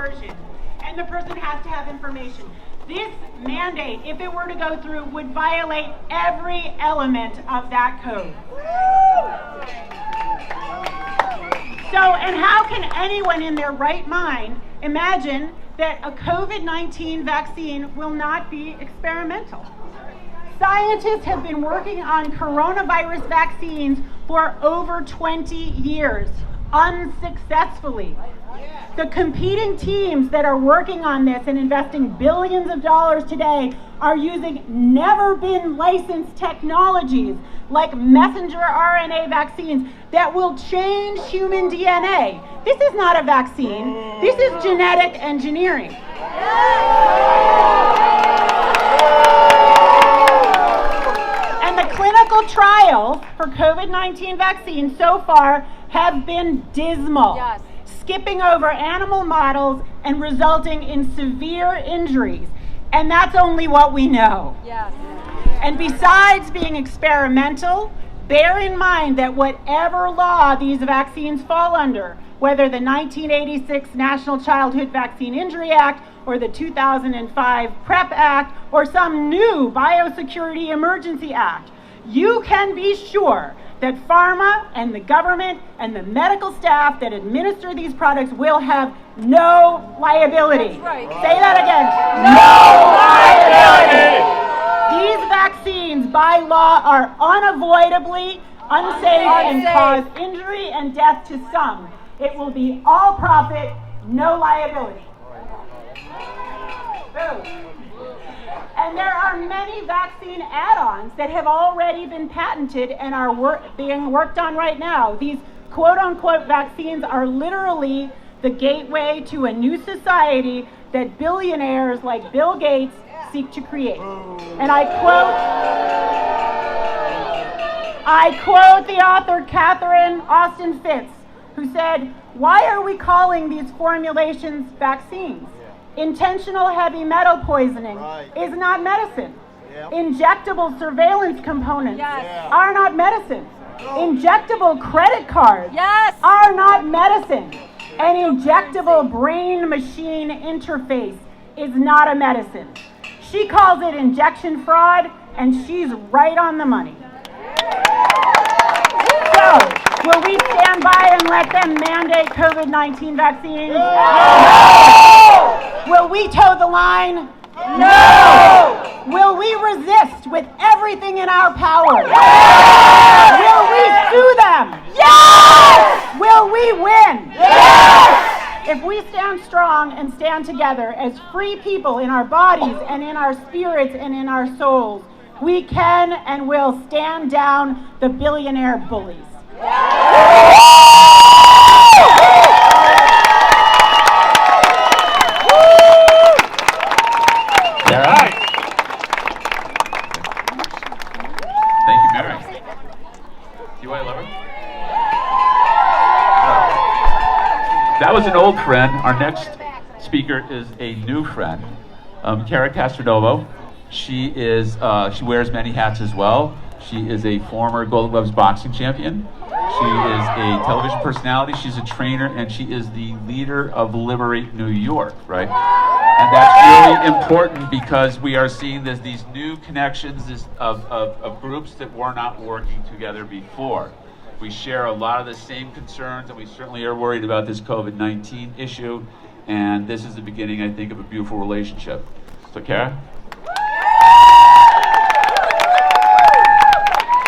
coercion, and the person has to have information. This mandate, if it were to go through, would violate every element of that code. So, and how can anyone in their right mind imagine that a COVID-19 vaccine will not be experimental? Scientists have been working on coronavirus vaccines for over 20 years, unsuccessfully. The competing teams that are working on this and investing billions of dollars today are using never-been-licensed technologies like messenger RNA vaccines that will change human DNA. This is not a vaccine. This is genetic engineering. And the clinical trials for COVID-19 vaccines so far have been dismal. Yes. Skipping over animal models and resulting in severe injuries. And that's only what we know. Yes. And besides being experimental, bear in mind that whatever law these vaccines fall under, whether the 1986 National Childhood Vaccine Injury Act or the 2005 PrEP Act or some new Biosecurity Emergency Act, you can be sure that pharma and the government and the medical staff that administer these products will have no liability. That's right. Say that again. No liability! These vaccines, by law, are unavoidably unsafe and cause injury and death to some. It will be all profit, no liability. Boom. And there are many vaccine add-ons that have already been patented and are being worked on right now. These quote-unquote vaccines are literally the gateway to a new society that billionaires like Bill Gates seek to create. And I quote the author Catherine Austin Fitts, who said, "Why are we calling these formulations vaccines? Intentional heavy metal poisoning is not medicine. Yep. Injectable surveillance components are not medicine. Injectable credit cards are not medicine. An injectable brain-machine interface is not a medicine." She calls it injection fraud, and she's right on the money. So, will we stand by and let them mandate COVID-19 vaccines? No! Will we toe the line? No! Will we resist with everything in our power? Yes! Will we sue them? Yes! Will we win? Yes! If we stand strong and stand together as free people in our bodies and in our spirits and in our souls, we can and will stand down the billionaire bullies. All right. Thank you, Mary. You want to love her? That was an old friend. Our next speaker is a new friend, Cara Castronovo. She wears many hats as well. She is a former Golden Gloves boxing champion. She is a television personality. She's a trainer, and she is the leader of Liberate New York, right? And that's really important because we are seeing these new connections of groups that were not working together before. We share a lot of the same concerns, and we certainly are worried about this COVID-19 issue. And this is the beginning, I think, of a beautiful relationship. So, Cara?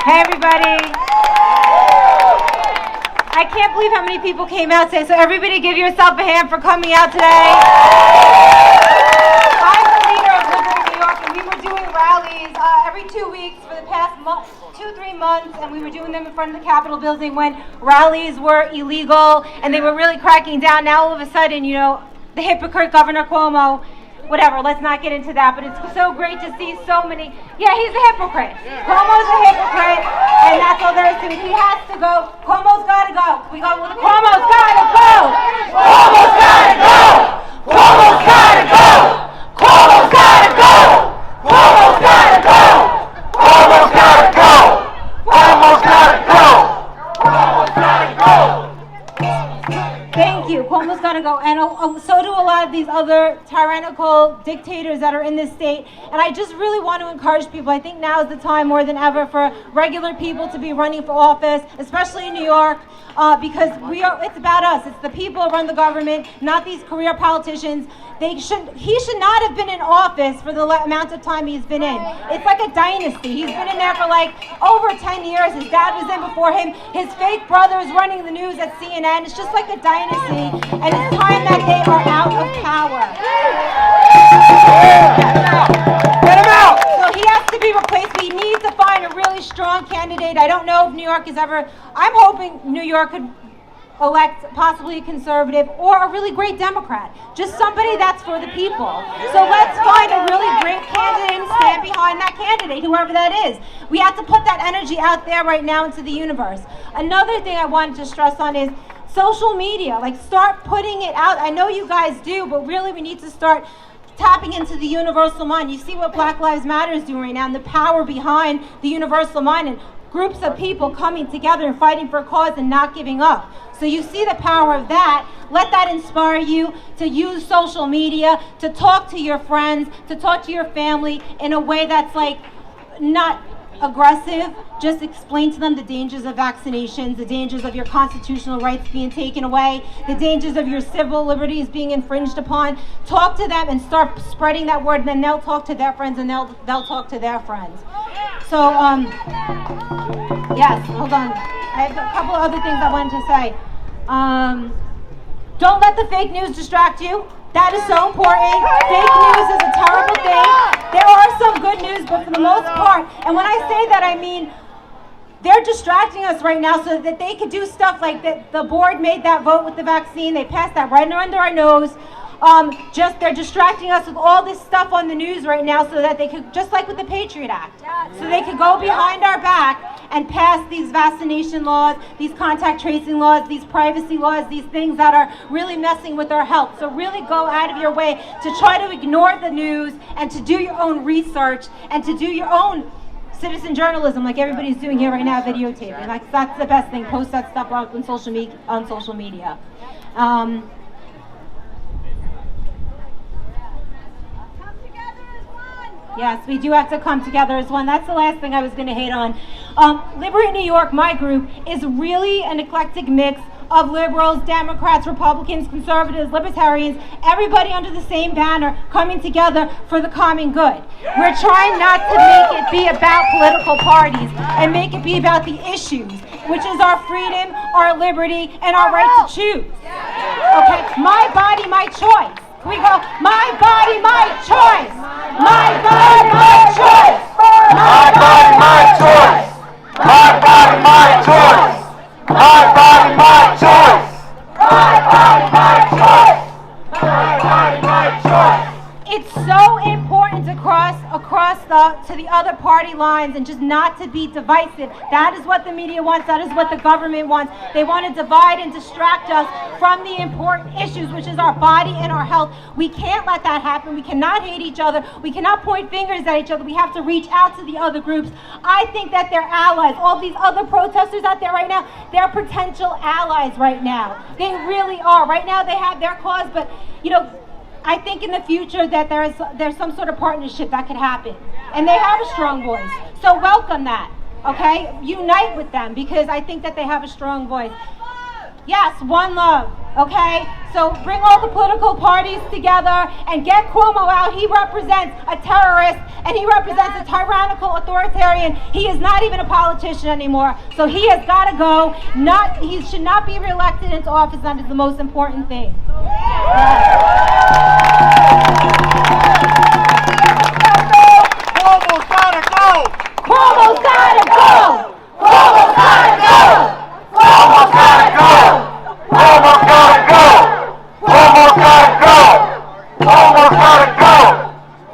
Hey, everybody. I can't believe how many people came out today. So everybody give yourself a hand for coming out today. I'm the leader of Liberate New York, and we were doing rallies every 2 weeks for the past 2-3 months, and we were doing them in front of the Capitol building when rallies were illegal, and they were really cracking down. Now all of a sudden, you know, the hypocrite Governor Cuomo, whatever, let's not get into that, but it's so great to see so many. Yeah, he's a hypocrite. Cuomo's a hypocrite, and that's all there is to it. He has to go. Cuomo's gotta go. We go with Cuomo's gotta go. Cuomo's gotta go. Cuomo's gotta go. Cuomo's gotta go. Cuomo's gotta go. Cuomo's gotta go. Cuomo's gotta go. Cuomo's gotta go. Thank you. Cuomo's gotta go, and so do a lot of these other tyrannical dictators that are in this state. And I just really want to encourage people. I think now is the time more than ever for regular people to be running for office, especially in New York, because it's about us. It's the people who run the government, not these career politicians. He should not have been in office for the amount of time he's been in. It's like a dynasty. He's been in there for like over 10 years. His dad was in before him. His fake brother is running the news at CNN. It's just like a dynasty, and it's time that they are out of power. Get him out! So he has to be replaced. We need to find a really strong candidate. I don't know if New York is ever, I'm hoping New York could elect possibly a conservative or a really great Democrat. Just somebody that's for the people. So let's find a really great candidate and stand behind that candidate, whoever that is. We have to put that energy out there right now into the universe. Another thing I wanted to stress on is social media. Like, start putting it out. I know you guys do, but really we need to start tapping into the universal mind. You see what Black Lives Matter is doing right now and the power behind the universal mind and groups of people coming together and fighting for a cause and not giving up. So you see the power of that. Let that inspire you to use social media, to talk to your friends, to talk to your family in a way that's like not aggressive. Just explain to them the dangers of vaccinations, the dangers of your constitutional rights being taken away, the dangers of your civil liberties being infringed upon. Talk to them and start spreading that word, and then they'll talk to their friends and they'll talk to their friends. So, yes, hold on. I have a couple of other things I wanted to say. Don't let the fake news distract you. That is so important. Fake news is a terrible thing. There are some good news, but for the most part, and when I say that, I mean they're distracting us right now so that they could do stuff like that. The board made that vote with the vaccine. They passed that right under our nose. They're distracting us with all this stuff on the news right now so that they could, just like with the Patriot Act, so they could go behind our back and pass these vaccination laws, these contact tracing laws, these privacy laws, these things that are really messing with our health. So really go out of your way to try to ignore the news and to do your own research and to do your own citizen journalism like everybody's doing here right now, videotaping. Like, that's the best thing. Post that stuff out on social media. Yes, we do have to come together as one. That's the last thing I was going to hate on. Liberate New York, my group, is really an eclectic mix of liberals, Democrats, Republicans, conservatives, libertarians, everybody under the same banner coming together for the common good. We're trying not to make it be about political parties and make it be about the issues, which is our freedom, our liberty, and our right to choose. Okay, my body, my choice. We go, my body, my choice. My body, my choice. My body, my choice. My body, my choice. My body, my choice. My body, my choice. My body, my choice. It's so important to cross to the other party lines and just not to be divisive. That is what the media wants. That is what the government wants. They want to divide and distract us from the important issues, which is our body and our health. We can't let that happen. We cannot hate each other. We cannot point fingers at each other. We have to reach out to the other groups. I think that they're allies. All these other protesters out there right now, they're potential allies right now. They really are. Right now they have their cause, but I think in the future that there's some sort of partnership that could happen. And they have a strong voice. So welcome that, okay? Unite with them because I think that they have a strong voice. Yes, one love, okay? So bring all the political parties together and get Cuomo out. He represents a terrorist and he represents a tyrannical authoritarian. He is not even a politician anymore. So he has got to go. He should not be reelected into office. That is the most important thing. Cuomo's gotta go! Cuomo's gotta go! Cuomo's gotta go! Cuomo's gotta go! Cuomo's gotta go! Cuomo's gotta go! Cuomo's gotta go!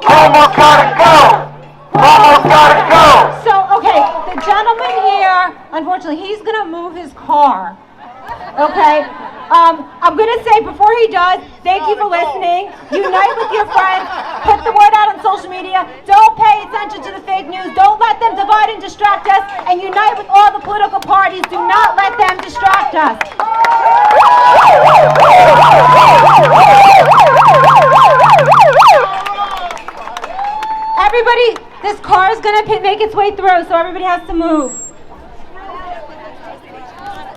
Cuomo's gotta go! Cuomo's gotta go! So, okay, the gentleman here, unfortunately, he's going to move his car. Okay? I'm going to say before he does, thank you for listening. Unite with your friends. Put the word out on social media. Don't pay attention to the fake news. Don't let them divide and distract us. And unite with all the political parties. Do not let them distract us. everybody, this car is gonna make its way through, so everybody has to move.